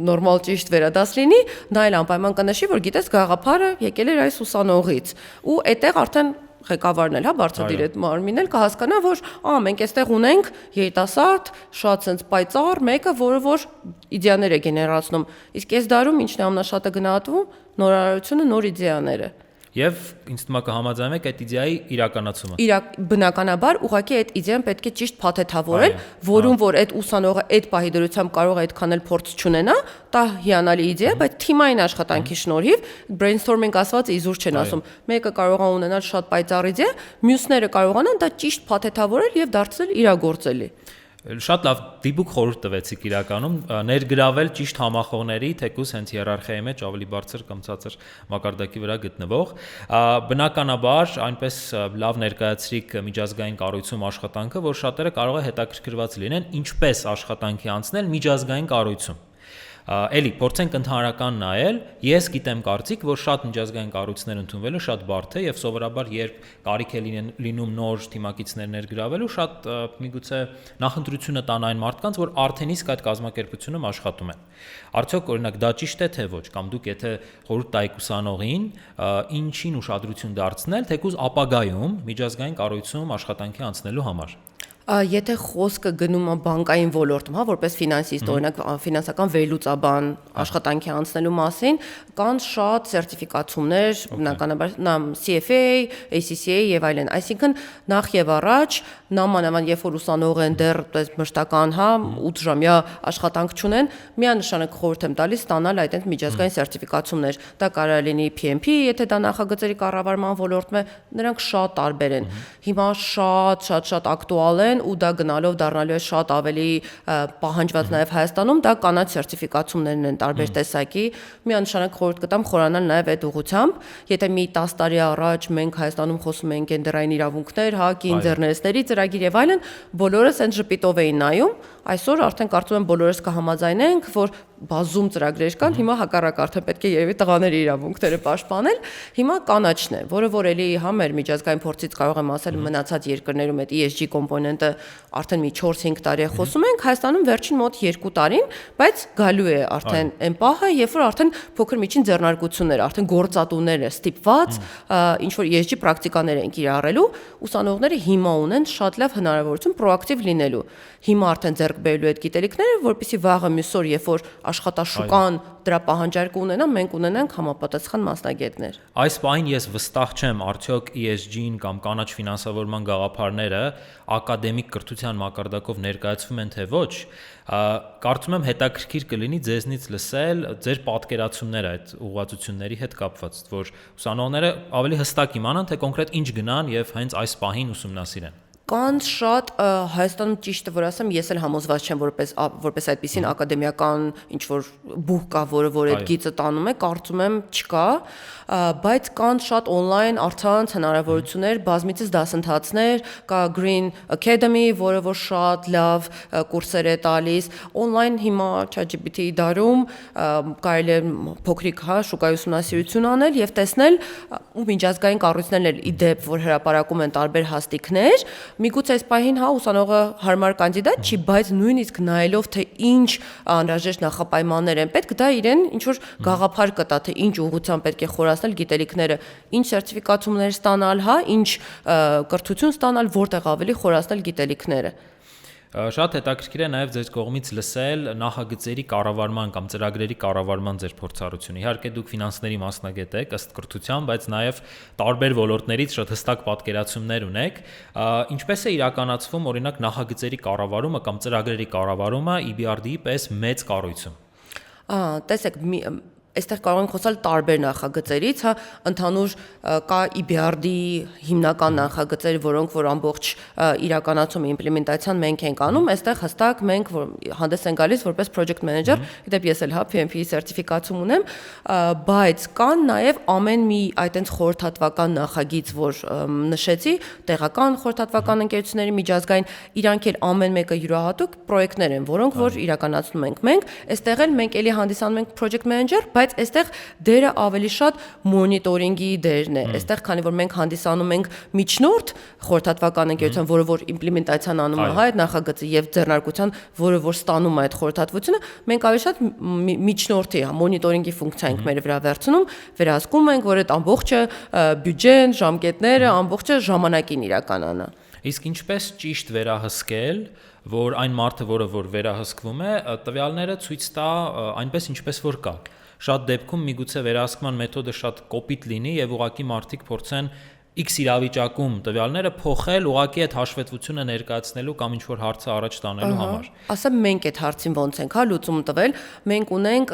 [SPEAKER 1] նորմալ ճիշտ վերադաս լինի, նա էլ անպայման կնշի, որ գիտես գաղափարը եկել էր այս ուսանողից, ու այդտեղ արդեն ղեկավարն էլ, հա, բարձրադիր այդ մարմինն էլ կհասկանա, որ մենք այստեղ ունենք երիտասարդ, շատ sense պայծառ մեկը, որը որ իդեաներ է գեներացնում։ Իսկ այս դարում ինչն է ամենաշատը գնահատվում, նորարարությունը, նոր իդեաները։
[SPEAKER 2] Եվ ինձ թվում է կհամաձայնեք այդ իդեայի իրականացումը։
[SPEAKER 1] Բնականաբար ուղղակի այդ իդեան պետք է ճիշտ փաթեթավորել, որում որ այդ ուսանողը այդ պահի դրությամբ կարող է այդքան էլ փորձ չունենա, դա հիանալի իդեա, բայց թիմային աշխատանքի շնորհիվ brainstorming ասված իզուր չեն ասում։ Մեկը կարող է ունենալ շատ պայծառ իդեա, մյուսները կարողանան դա ճիշտ փաթեթավորել եւ դարձնել իրագործելի։
[SPEAKER 2] Շատ լավ դիպուկ խորհուրդ տվեցիք իրականում ներգրավել ճիշտ համախոհների թեկուզ հենց հիերարխիայի մեջ ավելի բարձր կամ ցածր մակարդակի վրա գտնվող բնականաբար այնպես լավ ներկայացրիք միջազգային կառույցում աշխատանքը, որ շատերը կարող է հետաքրքրված լինեն ինչպես աշխատանքի անցնել միջազգային կառույցում։ Էլի փորձենք ընդհանրական նայել, ես գիտեմ կարծիք, որ շատ միջազգային կառույցներ ընդունվելը շատ բարդ է եւ սովորաբար երբ կարիք է լինում նոր թիմակիցներ ներգրավելու, շատ միգուցե նախընտրությունը տան այն մարդկանց, որ արդեն իսկ այդ կազմակերպությունում աշխատում են։ Արդյոք օրինակ դա ճիշտ է թե ոչ, կամ դուք եթե խորհուրդ տայիք ուսանողին, ինչին ուշադրություն դարձնել, թեկուզ ապագայում միջազգային կառույցում աշխատանքի անցնելու համար։
[SPEAKER 1] Եթե խոսքը գնում է բանկային ոլորտում, հա, որպես ֆինանսիստ, օրինակ ֆինանսական վերլուծաբան աշխատանքի անցնելու մասին, կան շատ սերտիֆիկացումներ, բնականաբար CFA, ACCA եւ այլն, այսինքն նախ եւ առաջ նամանավան երբ որ ուսանող են դեռ մշտական, հա, 8-ժամյա աշխատանք չունեն, միանշանակ խորհուրդ եմ տալիս ստանալ այդ միջազգային սերտիֆիկացումներ։ Դա կարող է լինի PMP, եթե դա նախագծերի կառավարման ոլորտում է, նրանք շատ տարբեր են։ Հիմա շատ ակտուալ են ու դա գնալով դառնալու է շատ ավելի պահանջված նաև Հայաստանում, դա կանաչ սերտիֆիկացումներն են տարբեր տեսակի, միանշանակ խորհուրդ կտամ խորանալ նաև այդ ուղղությամբ, եթե մի 10 տարի առաջ մենք Հայաստանում խոսում ենք գենդերային իրավունքներ, հա, կին ձեռներեցների ծրագիր եւ այլն, բոլորս այն ժպիտով էին նայում, այսօր արդեն կարծում եմ բոլորս կհամաձայնենք, որ բազում ծրագրեր կան, հիմա հակառակ արդեն պետք է երևի տղաների իրավունքները պաշտպանել, հիմա կանաչն է, որը որ էլի հա մեր միջազգային փորձից կարող եմ ասել մնացած երկրներում այդ ESG կոմպոնենտը արդեն մի 4-5 տարի է խոսում ենք, Հայաստանում վերջին մոտ 2 տարին, բայց գալու է արդեն այն պահը, երբ որ արդեն փոքր միջին ձեռնարկություններ, արդեն գործատուները ստիպված ինչ որ ESG պրակտիկաներ են կիրառելու, ուսանողները հիմա ունեն շատ լավ հնարավորություն պրոակտիվ լինելու։ Հիմա արդեն ձեռք բերելու այդ գիտելիքները, որպեսզի վաղը մյուս օր, երբ որ աշխատաշուկան դրա պահանջարկը ունենա, մենք ունենանք համապատասխան մասնագետներ։
[SPEAKER 2] Այս պահին ես վստահ չեմ, արդյոք ESG-ին կամ կանաչ ֆինանսավորման գաղափարները ակադեմիկ կրթության մակարդակով ներկայացվում են թե ոչ, կարծում եմ հետաքրքիր կլինի ձեզնից լսել ձեր պատկերացումները այդ ուղղվածությունների հետ կապված, որ ուսանողները ավելի հստակ իմանան, թե կոնկրետ ինչ գնան եւ հենց այս պահին ուսումնասիրեն։
[SPEAKER 1] Կան շատ Հայաստանում ճիշտը որ ասեմ, ես էլ համոզված չեմ որպես այդպիսին ակադեմիական ինչ որ բուհ կա, որը այդ գիծը տանում է, կարծում եմ չկա, բայց կան շատ on-line առցանց հնարավորություններ, բազմիցս դասընթացներ, կա Green Academy, որը որ շատ լավ կուրսեր է տալիս, on-line հիմա ChatGPT-ի դարում կարելի է փոքրիկ հա շուկայի ուսումնասիրություն անել եւ տեսնել ու միջազգային կառույցներն էլ իդեպ որ հրապարակում են տարբեր հաստիկներ, միգուցե այս պահին հա ուսանողը հարմար կանդիդատ չի, բայց նույնիսկ նայելով թե ինչ անհրաժեշտ նախապայմաններ են պետք, դա իրեն ինչ որ գաղափար կտա, թե ինչ ուղղությամբ պետք է խորացնել գիտելիքները, ինչ սերտիֆիկացումներ ստանալ, հա, ինչ կրթություն ստանալ, որտեղ ավելի խորացնել գիտելիքները։
[SPEAKER 2] Շատ հետաքրքիր է նաև ձեր կողմից լսել նախագծերի կառավարման կամ ծրագրերի կառավարման ձեր փորձառությունը։ Իհարկե դուք ֆինանսների մասնագետ եք ըստ կրթության, բայց նաև տարբեր ոլորտներից շատ հստակ պատկերացումներ ունեք։ Ինչպես է իրականացվում օրինակ նախագծերի կառավարումը կամ ծրագրերի կառավարումը EBRD-ի պես մեծ կառույցում։
[SPEAKER 1] Տեսեք, այստեղ կարող ենք խոսալ տարբեր նախագծերից, հա, ընդհանուր կա EBRD-ի հիմնական նախագծեր, որոնք որ ամբողջ իրականացումը իմպլեմենտացիան մենք ենք անում, այստեղ հստակ մենք հանդես են գալիս որպես project manager, դեպ ես էլ հա PMP սերտիֆիկացիա ունեմ, բայց կան նաև ամեն մի այտենց խորհրդատվական նախագիծ, որ նշեցի, տեղական խորհրդատվական ընկերությունների միջազգային, իրանք էլ ամեն մեկը յուրահատուկ պրոյեկտներ են, որոնք որ իրականացնում ենք մենք, այստեղ էլ մենք էլի հանդիսանում ենք project manager, բայց այստեղ դերը ավելի շատ մոնիտորինգի դերն է։ Այստեղ քանի որ մենք հանդիսանում ենք միջնորդ խորհրդատվական ընկերության, որը որ իմպլեմենտացիան անում է հա այդ նախագծի եւ ձեռնարկության, որը որ ստանում է այդ խորհրդատվությունը, մենք ավելի շատ միջնորդի, մոնիտորինգի ֆունկցիա ենք մեր վրա վերցնում, վերահսկում ենք, որ այդ ամբողջը բյուջեն, ժամկետները, ամբողջը ժամանակին իրականանա։
[SPEAKER 2] Իսկ ինչպես ճիշտ վերահսկել, որ այն մարդը, որը որ վերահսկվում է, տվյալները ցույց տա այնպես ինչպես որ կա։ Շատ դեպքում միգուցե վերահսկման մեթոդը շատ կոպիտ լինի եւ ուղղակի մարդիկ փորձեն X իրավիճակում տվյալները փոխել ուղղակի այդ հաշվետվությունը ներկայացնելու կամ ինչ-որ հարցը առաջ տանելու համար։
[SPEAKER 1] Ասեմ մենք այդ հարցին ոնց ենք հա լուծում տվել, մենք ունենք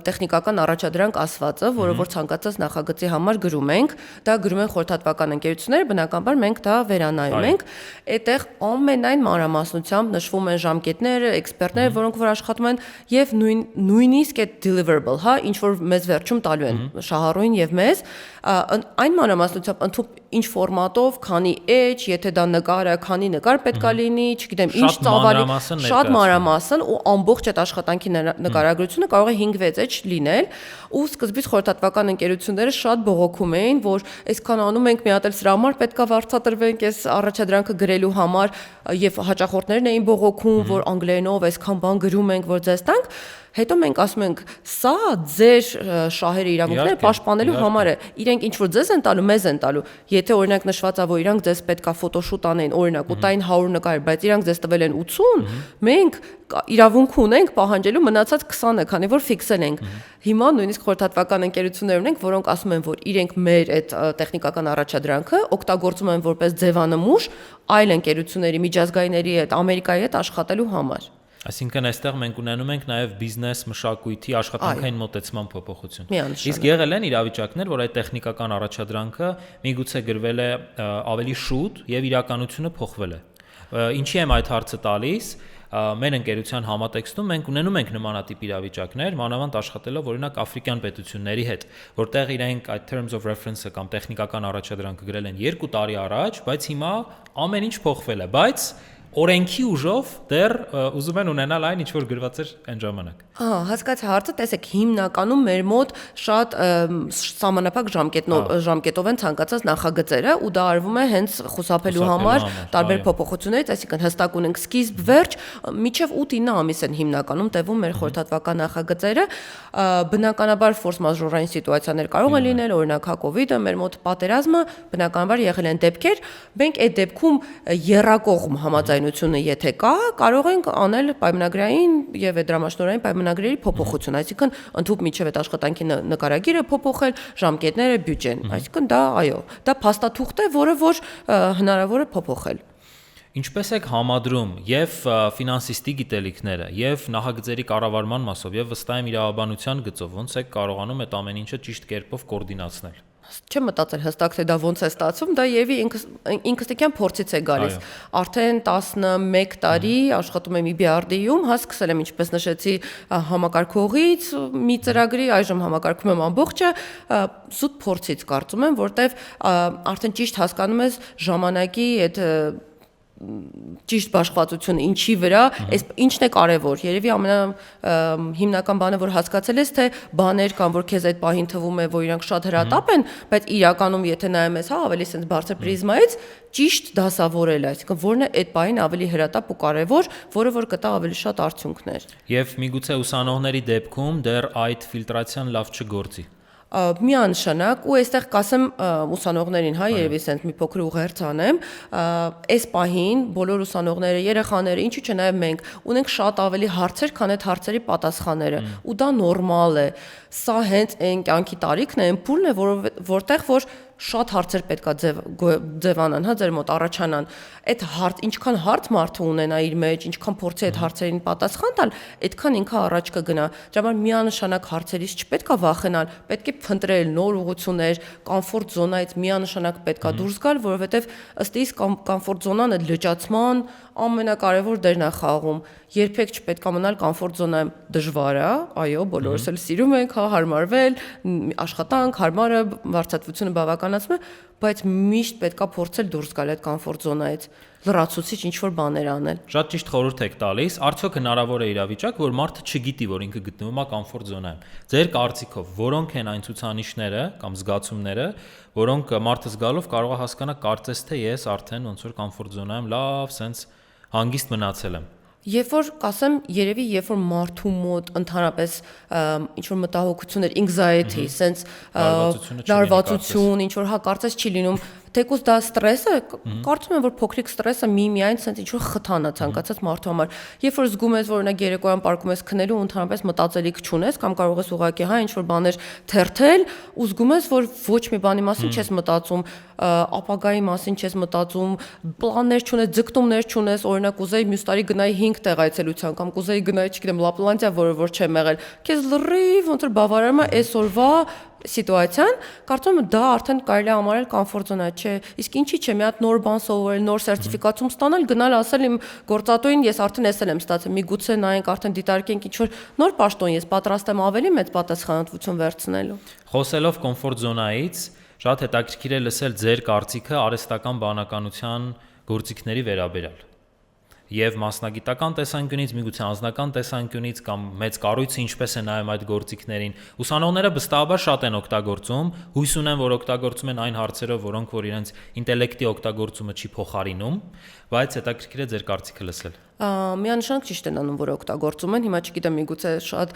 [SPEAKER 1] տեխնիկական առաջադրանք ասվածը, որը որ ցանկացած նախագծի համար գրում ենք, դա գրում են խորհրդատվական ընկերությունները, բնականաբար մենք դա վերանայում ենք, այդտեղ ամենայն մանրամասնությամբ նշվում են ժամկետները, էքսպերտները, որոնք որ աշխատում են եւ նույնիսկ այդ deliverable, հա, ինչ որ մեզ վերջում տալու են շահառուին եւ մեզ, այն մանրամասնությամբ ընդհանուր ինչ ֆորմատով, քանի edge, եթե դա նկար է, քանի նկար պետքա լինի, չգիտեմ, ինչ ծավալի, շատ մանրամասն ու ամբողջ այդ աշխատանքի նկարագրությունը կարող է 5-6 edge լինել, ու սկզբից խորհրդատվական ընկերությունները շատ բողոքում էին, որ այսքան անում ենք, մի հատ էլ սրա համար պետքա վարձատրվենք այս առաջադրանքը գրելու համար, եւ հաճախորդներն էին բողոքում, որ անգլերենով այսքան բան գրում ենք, որ ձեզ տանք, հետո մենք ասում ենք, սա ձեր շահերը իրավունքները պաշտպանելու համար է, իրենք ինչ որ ձեզ են տալու, մեզ են տալու, եթե օրինակ նշված է, որ իրանք ձեզ պետքա ֆոտոշուտ անեն, օրինակ ուտային 100 նկար, բայց իրանք ձեզ տվել են 80, մենք իրավունք ունենք պահանջելու մնացած 20-ը, քանի որ ֆիքսել ենք։ Հիմա նույնիսկ խորհրդատվական ընկերություններ ունենք, որոնք ասում են, որ իրենք մեր այդ տեխնիկական առաջադրանքը օգտագործում են որպես ձևանմուշ այլ ընկերությունների, միջազգայինների հետ, Ամերիկայի հետ աշխատելու համար։
[SPEAKER 2] Այսինքն այստեղ մենք ունենում ենք նաև բիզնես մշակույթի աշխատանքային մոտեցման փոփոխություն։ Իսկ եղել են իրավիճակներ, որ այդ տեխնիկական առաջադրանքը միգուցե գրվել է ավելի շուտ եւ իրականությունը փոխվել է։ Ինչի եմ այդ հարցը տալիս։ Մեր ընկերության համատեքստում մենք ունենում ենք նմանատիպ իրավիճակներ, մանավանդ աշխատելով օրինակ աֆրիկյան պետությունների հետ, որտեղ իրենք այդ terms of reference-ը կամ տեխնիկական առաջադրանքը գրել են 2 տարի առաջ, բայց հիմա ամեն ինչ փոխվել է, բայց օրենքի ուժով դեռ ուզում են ունենալ այն, ինչ որ գրված էր այն ժամանակ։
[SPEAKER 1] Հասկացա հարցը, տեսեք, հիմնականում մեր մոտ շատ սահմանափակ ժամկետով են ցանկացած նախագծերը ու դա արվում է հենց խուսափելու համար տարբեր փոփոխություններից, այսինքն հստակ ունենք սկիզբ, վերջ, մինչև 8-9 ամիս են հիմնականում տևում մեր խորհրդատվական նախագծերը, բնականաբար ֆորս մաժորային սիտուացիաներ կարող են լինել, օրինակ հա կոവിഡ്ը, մեր մոտ պատերազմը, բնականաբար եղել են դեպքեր, մենք այդ դեպքում եռակողմ համաձայնությունը եթե կա, կարող ենք անել պայմանագրային եւ դրամաշնորհային պայմանագրերի փոփոխություն, այսինքն ընդհանուր միջև այդ աշխատանքի նկարագիրը փոփոխել, ժամկետները, բյուջեն, այսինքն դա այո, դա փաստաթուղթ է, որը որ հնարավոր է փոփոխել։
[SPEAKER 2] Ինչպես եք համադրում եւ ֆինանսիստի գիտելիքները եւ նախագծերի կառավարման մասով եւ վստահ եմ իրավաբանության գծով ոնց եք կարողանում այդ ամեն ինչը ճիշտ կերպով կոորդինացնել։
[SPEAKER 1] Չեմ մտածել հստակ թե դա ոնց է ստացվում, դա եւի ինքստիկյան փորձից է գալիս։ Արդեն 11 տարի աշխատում եմ EBRD-ում, հա սկսել եմ ինչպես նշեցի համակարգողից մի ծրագրի, այժմ համակարգում եմ ամբողջը, զուտ փորձից կարծում եմ, որտեվ արդեն ճիշտ հասկանում ես ժամանակի այդ ճիշտ բաշխվածությունը ինչի վրա, այս ինչն է կարևոր։ Երևի ամենահիմնական բանը, որ հասկացել ես, թե բաներ կան, որ քեզ այդ պահին թվում է, որ իրանք շատ հրատապ են, բայց իրականում եթե նայում ես, հա, ավելի sense բարձր պրիզմայից, ճիշտ դասավորել է, այսինքն որն է այդ պահին ավելի հրատապ ու կարևոր, որը որ կտա ավելի շատ արդյունքներ։
[SPEAKER 2] Եվ միգուցե ուսանողների դեպքում դեռ այդ ֆիլտրացիան լավ չգործի։
[SPEAKER 1] միանշանակ ու այստեղ կասեմ ուսանողներին, հա, երևի ասենք մի փոքր ուղերձ անեմ, այս պահին բոլոր ուսանողները, երեխաները, ինչու՞ չէ նաև մենք ունենք շատ ավելի հարցեր, քան այդ հարցերի պատասխանները, ու դա նորմալ է։ Սա հենց այն կյանքի տարիքն է, այն փուլն է, որտեղ որ շատ հարցեր պետքա ձևանան, հա, ձեր մոտ առաջանան։ Այդ ինչքան հարց մարդը ունենա իր մեջ, ինչքան փորձի այդ հարցերին պատասխան տալ, այդքան ինքը առաջ կգնա։ Դրա համար միանշանակ հարցերից չպետքա վախենալ, պետք է փնտրել նոր ուղղություններ, կոմֆորտ զոնայից միանշանակ պետքա դուրս գալ, որովհետև ըստ իս կոմֆորտ զոնան այդ լճացման ամենակարևոր դերն է խաղում։ Երբեք չպետքա մնալ կոմֆորտ զոնայում։ Դժվար է, այո, բոլորս էլ սիրում ենք, հա, հարմարվել, աշխատանք, հարմարը, վարձատրությունը բավականացում է, բայց միշտ պետքա փորձել դուրս գալ այդ կոմֆորտ զոնայից, լրացուցիչ ինչ-որ բաներ անել։
[SPEAKER 2] Շատ ճիշտ խորհուրդ եք տալիս, արդյոք հնարավոր է իրավիճակ, որ մարդը չգիտի, որ ինքը գտնվում է կոմֆորտ զոնայում։ Ձեր կարծիքով, որոնք են այն ցուցանիշները կամ զգացումները, որոնք մարդը զգալով կարող է հասկանալ, կարծես թե ես արդեն ոնց որ կոմֆորտ զոնայում լավ, սենց հանգիստ մնացել եմ։
[SPEAKER 1] Երբ որ կասեմ, երևի երբ որ մարդու մոտ ընդհանրապես ինչ որ մտահոգություններ, anxiety, sense լարվածություն, ինչ որ հա կարծես չի լինում, թեկուզ դա ստրես է, կարծում եմ որ փոքրիկ ստրեսը միայն sense ինչ որ խթան է ցանկացած մարդու համար։ Երբ որ զգում ես, որ օրինակ երեկոյան պարկում ես քնելու ու ընդհանրապես մտածելիք չունես կամ կարող ես ուղղակի հա ինչ որ բաներ թերթել ու զգում ես, որ ոչ մի բանի մասին չես մտածում, ապագայի մասին չես մտածում, պլաններ չունես, ձգտումներ չունես, օրինակ ուզեի մյուս տարի գնայի 5 տեղ այցելության կամ կուզեի գնայի, չգիտեմ, Լապլանդիա, որը որ չեմ եղել։ Քեզ լրիվ ոնց որ բավարարում է այսօրվա սիտուացիան, կարծում եմ դա արդեն կարելի է համարել կոմֆորտ զոնա, չէ։ Իսկ ինչի՞ չէ, մի հատ նոր բան սովորել, նոր սերտիֆիկացում ստանալ, գնալ ասել իմ գործատուին, ես արդեն էսել եմ ստացել, միգուցե նայենք արդեն դիտարկենք ինչ որ նոր պաշտոն, ես պատրաստ եմ ավելի մեծ պատասխանատվություն վերցնելու։
[SPEAKER 2] Խոսելով կոմֆորտ զոնայից, շատ հետաքրքիր է լսել ձեր կարծիքը արհեստական բանականության գործիքների վերաբերյալ։ Եվ մասնագիտական տեսանկյունից, միգուցե անձնական տեսանկյունից կամ մեծ կառույցը ինչպես է նայում այդ գործիքներին, ուսանողները վստահաբար շատ են օգտագործում, հույս ունեն, որ օգտագործում են այն հարցերով, որոնք որ իրենց ինտելեկտի օգտագործումը չի փոխարինում, բայց հետաքրքիր է ձեր կարծիքը լսել։
[SPEAKER 1] Միանշանակ ճիշտ են անում, որ օգտագործում են, հիմա չգիտեմ, միգուցե շատ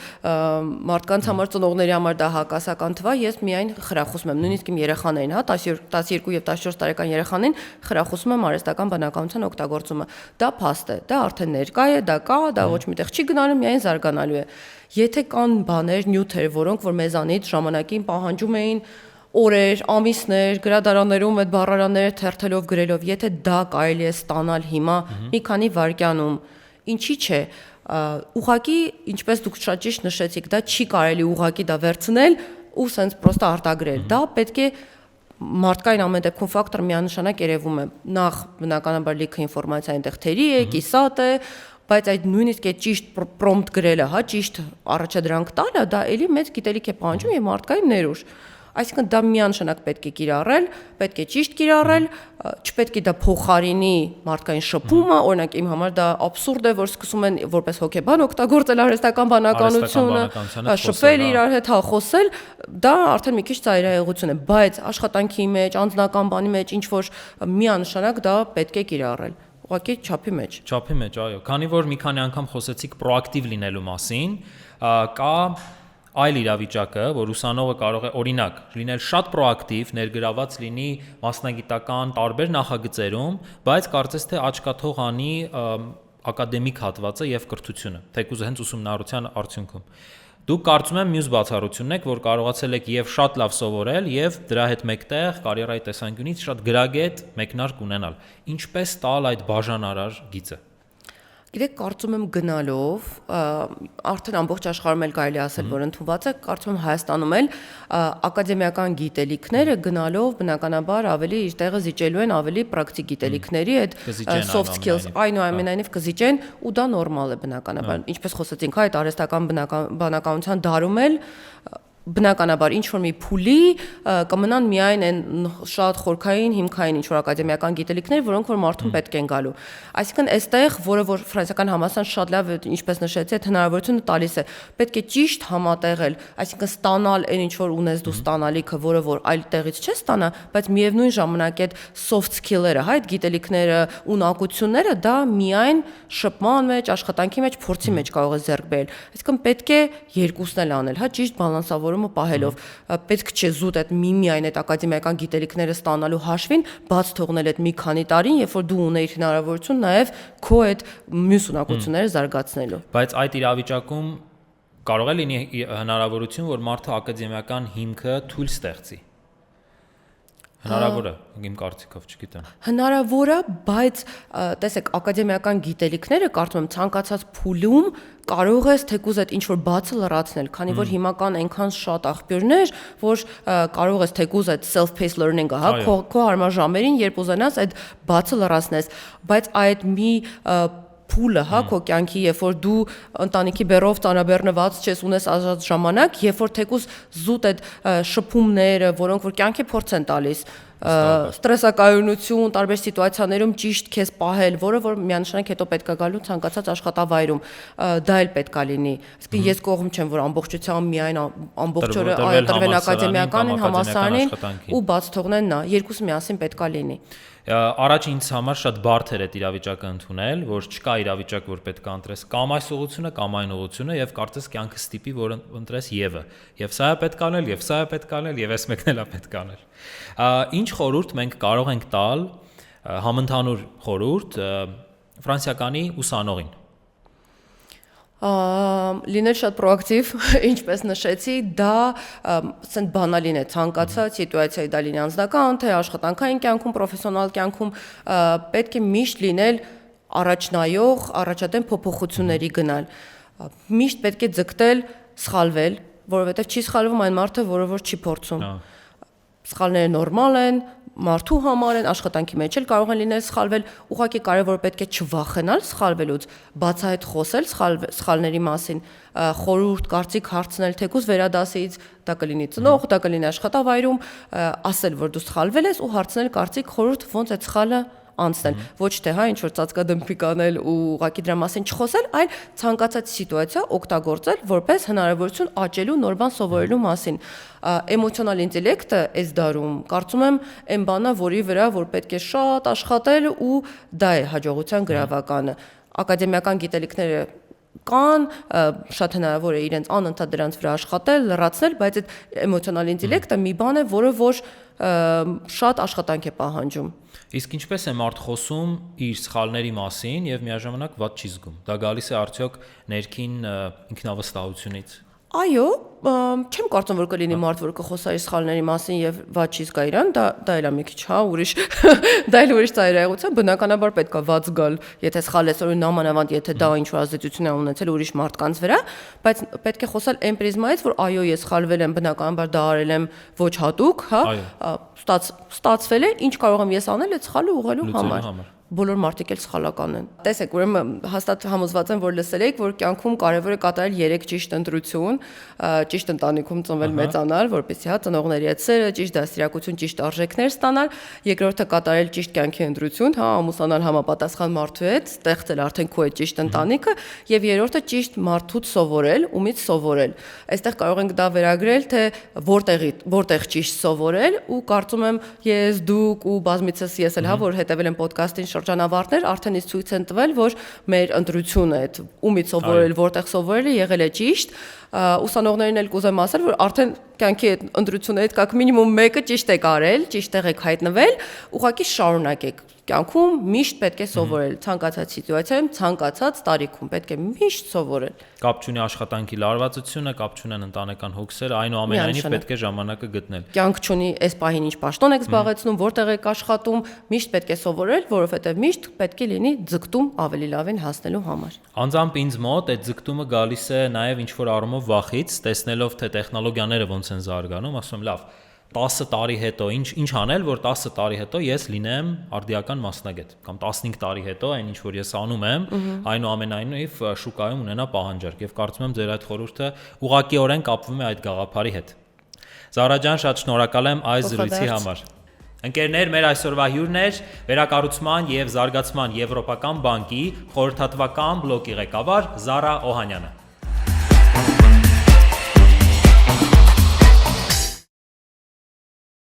[SPEAKER 1] մարդկանց համար ծնողների համար դա հակասական թվա, ես միայն խրախուսում եմ, նույնիսկ իմ երեխաներին, հա, 12 եւ 14 տարեկան երեխաներին խրախուսում եմ արհեստական բանականության օգտագործումը։ Դա փաստ է, դա արդեն ներկա է, դա կա, դա ոչ միտեղ չի գնալու, միայն զարգանալու է։ Եթե կան բաներ, նյութեր, որոնք որ մեզանից ժամանակին պահանջում էին օրեր, ամիսներ, գրադարաններում այդ բառարանները թերթելով գրելով, եթե դա կարելի է ստանալ հիմա մի քանի վայրկյանում, ինչի՞ չէ, ուղղակի, ինչպես դուք շատ ճիշտ նշեցիք, դա չի կարելի ուղղակի դա վերցնել ու սենց պրոստը արտագրել։ Դա պետք է մարդկային ամեն դեպքում ֆակտոր միանշանակ երևում է։ Նախ բնականաբար լիքը ինֆորմացիա այնտեղ թերի է, կիսատ է, բայց այդ նույնիսկ այդ ճիշտ պրոմպտ գրելը, հա, ճիշտ առաջադրանք տալը, դա էլի մեծ գիտելիք է պահանջում եւ մարդկային ներուժ։ Այսինքն դա միանշանակ պետք է կիրառել, պետք է ճիշտ կիրառել, չպետք է դա փոխարինի մարդկային շփումը, օրինակ իմ համար դա աբսուրդ է, որ սկսում են որպես հոգեբան օգտագործել արհեստական բանականությունը, շփվել իրար հետ, հա, խոսել, դա արդեն մի քիչ ծայրահեղություն է, բայց աշխատանքի մեջ, անձնական բանի մեջ ինչ որ միանշանակ դա պետք է կիրառել։ Ուղղակի չափի մեջ։
[SPEAKER 2] Չափի մեջ, այո։ Քանի որ մի քանի անգամ խոսեցիք պրոակտիվ լինելու մասին, կա այլ իրավիճակը, որ ուսանողը կարող է օրինակ լինել շատ պրոակտիվ, ներգրաված լինի մասնագիտական տարբեր նախագծերում, բայց կարծես թե աչքաթող անի ակադեմիկ հատվածը եւ կրթությունը, թեկուզ հենց ուսումնառության արդյունքում։ Դուք կարծում եմ մյուս բացառությունն եք, որ կարողացել եք եւ շատ լավ սովորել եւ դրա հետ մեկտեղ կարիերայի տեսանկյունից շատ գրագետ մեկնարկ ունենալ։ Ինչպես տալ այդ բաժանարար գիծը։
[SPEAKER 1] Գիտեք, կարծում եմ գնալով, արդեն ամբողջ աշխարհում էլ կարելի ասել, որ ընդունված է, կարծում եմ Հայաստանում էլ ակադեմիական գիտելիքները գնալով բնականաբար ավելի իր տեղը զիջելու են ավելի պրակտիկ գիտելիքների, այդ soft skills, այնուամենայնիվ կզիջեն ու դա նորմալ է բնականաբար։ Ինչպես խոսեցինք, այդ արհեստական բանականության դարում էլ բնականաբար ինչ որ մի փուլի կմնան միայն այն շատ խորքային, հիմքային ինչ որ ակադեմիական գիտելիքներ, որոնք որ մարդուն պետք են գալու։ Այսինքն այստեղ, որը որ ֆրանսիական համալսարան շատ լավ ինչպես նշեցի, այդ հնարավորությունը տալիս է, պետք է ճիշտ համատեղել, այսինքն ստանալ այն ինչ որ ունես դու ստանալիքը, որը որ այլ տեղից չես ստանա, բայց միևնույն ժամանակ այդ soft skill-երը, հա, այդ գիտելիքները, ունակությունները դա միայն շփման մեջ, աշխատանքի մեջ, փորձի մեջ կարող է ձեռք բերել։ Այսինքն պետք է երկուսն էլ անել, հա, ճիշտ բալանսավոր սովորումը պահելով։ Պետք չէ զուտ այդ միայն այդ ակադեմիական գիտելիքները ստանալու հաշվին բաց թողնել այդ մի քանի տարին, երբ որ դու ունեիր հնարավորություն նաև քո այդ մյուս ունակությունները զարգացնելու։
[SPEAKER 2] Բայց այդ իրավիճակում կարող է լինի հնարավորություն, որ մարդը ակադեմիական հիմքը թույլ ստեղծի։ Հնարավոր է, իմ կարծիքով, չգիտեմ։
[SPEAKER 1] Հնարավոր է, բայց տեսեք, ակադեմիական գիտելիքները կարծում եմ ցանկացած փուլում կարող ես թեկուզ այդ ինչ որ բացը լրացնել, քանի որ հիմա կան այնքան շատ աղբյուրներ, որ կարող ես թեկուզ այդ self-paced learning-ը, հա, քո հարմար ժամերին, երբ ուզենաս այդ բացը լրացնես, բայց այդ մի փուլը, հա, քո կյանքի, երբ որ դու ընտանիքի բերով ծանրաբեռնված ես, ունես ազատ ժամանակ, երբ որ թեկուզ զուտ այդ շփումները, որոնք որ կյանքի փորձ են տալիս, ստրեսակայունություն, տարբեր սիտուացիաներում ճիշտ քեզ պահել, որը որ միանշանակ հետո պետք է գալու ցանկացած աշխատավայրում, դա էլ պետք է լինի։ Իսկ ես կողմ չեմ, որ ամբողջությամբ միայն ամբողջ օրը տրվեն ակադեմիականին, համալսարանին ու բաց թողնեն նա, երկուսը միասին պետք է լինի։
[SPEAKER 2] Առաջ ինձ համար շատ բարդ էր այդ իրավիճակը ընդունել, որ չկա իրավիճակ, որ պետք է ընտրես կամ այս ուղղությունը, կամ այն ուղղությունը, եւ կարծես կյանքը ստիպի, որ ընտրես եւը։ Եվ սա է պետք անել, եւ սա է պետք անել, եւ այս մեկն էլ է պետք անել։ Ինչ խորհուրդ մենք կարող ենք տալ համընդհանուր խորհուրդ ֆրանսիականի ուսանողին։
[SPEAKER 1] Լինել շատ պրոակտիվ, ինչպես նշեցի, դա ասենք բանալին է, ցանկացած սիտուացիայի դա լինի անձնական, թե աշխատանքային կյանքում, պրոֆեսիոնալ կյանքում պետք է միշտ լինել առաջնայող, առաջադեմ փոփոխությունների գնալ։ Միշտ պետք է ձգտել սխալվել, որովհետև չի սխալվում այն մարդը, որը որ չի փորձում։ Սխալները նորմալ են, մարդու համար են, աշխատանքի մեջ էլ կարող են լինել սխալվել, ուղղակի կարևորը պետք է չվախենալ սխալվելուց, բացահայտ խոսել սխալների մասին, խորհուրդ, կարծիք հարցնել, թեկուզ վերադասից, դա կլինի ծնող, դա կլինի աշխատավայրում, ասել, որ դու սխալվել ես ու հարցնել կարծիք, խորհուրդ, ոնց այդ սխալը անցնել, ոչ թե հա ինչ որ ծածկադմփիկ անել ու ուղղակի դրա մասին չխոսել, այլ ցանկացած սիտուացիա օգտագործել որպես հնարավորություն աճելու նոր բան սովորելու մասին։ Էմոցիոնալ ինտելեկտը այս դարում կարծում եմ այն բանն է, որի վրա որ պետք է շատ աշխատել ու դա է հաջողության գրավականը։ Ակադեմիական գիտելիքները կան, շատ հնարավոր է իրենց անընդհատ դրանց վրա աշխատել, լրացնել, բայց այդ էմոցիոնալ ինտելեկտը մի բան է, որը որ շատ աշխատանք է պահանջում։
[SPEAKER 2] Իսկ ինչպես է մարդ խոսում իր սխալների մասին եւ միաժամանակ ված չի զգում։ Դա գալիս է արդյոք ներքին ինքնավստահությունից։
[SPEAKER 1] Այո, չեմ կարծում որ կլինի մարդ, որ կխոսա իր սխալների մասին եւ ված չի զգա իրան, դա էլ է մի քիչ, հա, ուրիշ, դա էլ ուրիշ ծայրահեղություն, բնականաբար պետք է ված գալ, եթե սխալ ես, օրինակ նամանավանդ, եթե դա ինչ-որ ազդեցություն է ունեցել ուրիշ մարդկանց վրա, բայց պետք է խոսալ այն պրիզմայից, որ այո, ես սխալվել եմ, բնականաբար դա արել եմ ոչ հատուկ, հա, ստացվել է, ինչ կարող եմ ես անել այդ սխալը ուղղելու համար։ Բոլոր մարդիկ էլ սխալական են։ Տեսեք, ուրեմն հաստատ համոզված եմ, որ լսել եք, որ կյանքում կարևոր է կատարել 3 ճիշտ ընտրություն, ճիշտ ընտանիքում ծնվել մեծանալ, որպեսզի հա ծնողների հետ սերը, ճիշտ դաստիարակություն, ճիշտ արժեքներ ստանալ, երկրորդը կատարել ճիշտ կյանքի ընտրություն, հա, ամուսնանալ համապատասխան մարդու հետ, ստեղծել արդեն քո այդ ճիշտ ընտանիքը, եւ երրորդը ճիշտ մարդուց սովորել, ումից սովորել։ Այստեղ կարող ենք դա վերագրել, թե որտեղ ճիշտ սովորել ու կարծում եմ ես դուք ու բազմիցս ես էլ հա որ հետեւել եմ ոդկասթին շրջանավարտներ արդեն իսկ ցույց են տվել, որ մեր ընտրությունը այդ ումից սովորել, որտեղ սովորելը եղել է ճիշտ, ուսանողներին էլ կուզեմ ասել, որ արդեն կյանքի այդ ընտրություններից կաք մինիմում մեկը ճիշտ եք արել, ճիշտ եք հայտնվել, ուղղակի շարունակեք։ Կյանքում միշտ պետք է սովորել, ցանկացած սիտուացիայում, ցանկացած տարիքում պետք է միշտ սովորել։
[SPEAKER 2] Կապ չունի աշխատանքի լարվածությունը, կապ չունեն ընտանեկան հոգսերը, այնուամենայնիվ պետք է ժամանակը գտնել։
[SPEAKER 1] Կյանք չունի այս պահին ինչ պաշտոն եք զբաղեցնում, որտեղ եք աշխատում, միշտ պետք է սովորել, որովհետև միշտ պետք է լինի ձգտում ավելի լավին հասնելու համար։
[SPEAKER 2] Անձամբ ինձ մոտ այդ ձգտումը գալիս է նաև ինչ-որ առումով վախից, տեսնելով թե տեխնոլոգիաները ոնց են զարգանում, ասում եմ լավ, 10 տարի հետո ինչ անել, որ 10 տարի հետո ես լինեմ արդիական մասնագետ կամ 15 տարի հետո այն ինչ որ ես անում եմ, այնուամենայնիվ շուկայում ունենա պահանջարկ եւ կարծում եմ ձեր այդ խորհուրդը ուղղակիորեն կապվում է այդ գաղափարի հետ։ Զարա ջան, շատ շնորհակալ եմ այս զրույցի համար։ Ընկերներ, մեր այսօրվա հյուրն էր Վերակառուցման եւ Զարգացման Եվրոպական բանկի խորհրդատվական բլոկի ղեկավար Զարա Օհանյանը։